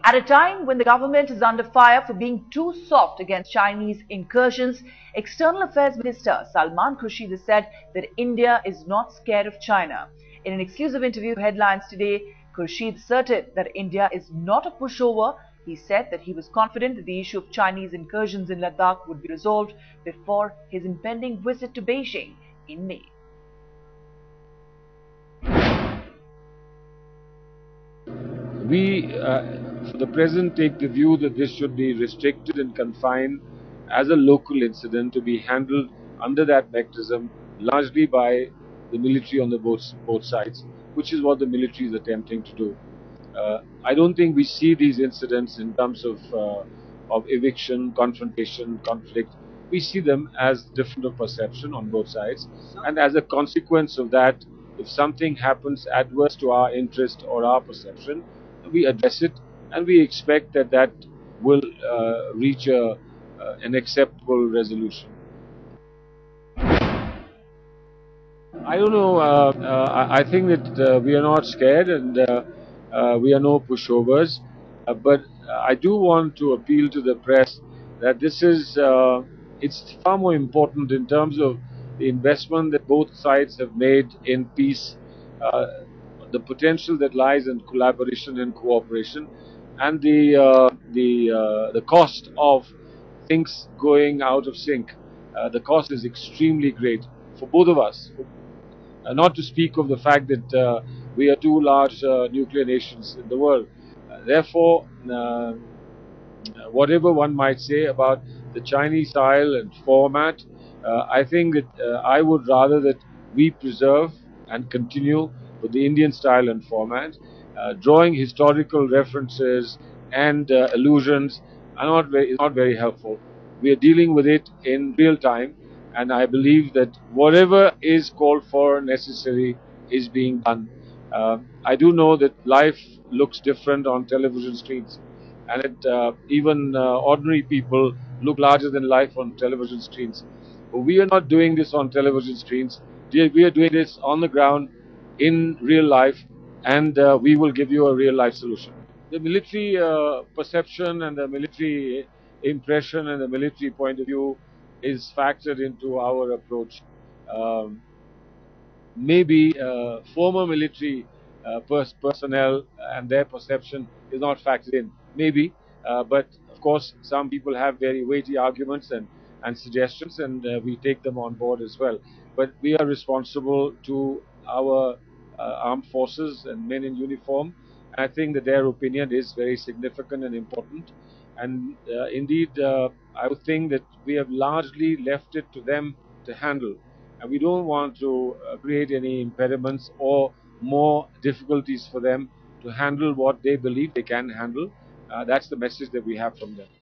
At a time when the government is under fire for being too soft against Chinese incursions, External Affairs Minister Salman Khurshid has said that India is not scared of China. In an exclusive interview to Headlines Today, Khurshid asserted that India is not a pushover. He said that he was confident that the issue of Chinese incursions in Ladakh would be resolved before his impending visit to Beijing in May. We, for the present, take the view that this should be restricted and confined as a local incident to be handled under that mechanism, largely by the military on the both sides, which is what the military is attempting to do. I don't think we see these incidents in terms of eviction, confrontation, conflict. We see them as different of perception on both sides, and as a consequence of that, if something happens adverse to our interest or our perception, we address it, and we expect that that will reach an acceptable resolution. I don't know. I think that we are not scared, and we are no pushovers. But I do want to appeal to the press that this is it's far more important in terms of the investment that both sides have made in peace, the potential that lies in collaboration and cooperation, and the cost of things going out of sync. The cost is extremely great for both of us. Not to speak of the fact that we are two large nuclear nations in the world. Therefore, whatever one might say about the Chinese style and format, I think that I would rather that we preserve and continue with the Indian style and format. Drawing historical references and allusions is not very helpful. We are dealing with it in real time, and I believe that whatever is called for necessary is being done. I do know that life looks different on television screens, and even ordinary people look larger than life on television screens. But we are not doing this on television screens. We are doing this on the ground in real life, and we will give you a real life solution. The military perception and the military impression and the military point of view is factored into our approach. Maybe former military personnel and their perception is not factored in. Maybe, but of course, some people have very weighty arguments and suggestions, and we take them on board as well. But we are responsible to our armed forces and men in uniform. I think that their opinion is very significant and important. And indeed, I would think that we have largely left it to them to handle. And we don't want to create any impediments or more difficulties for them to handle what they believe they can handle. That's the message that we have from them.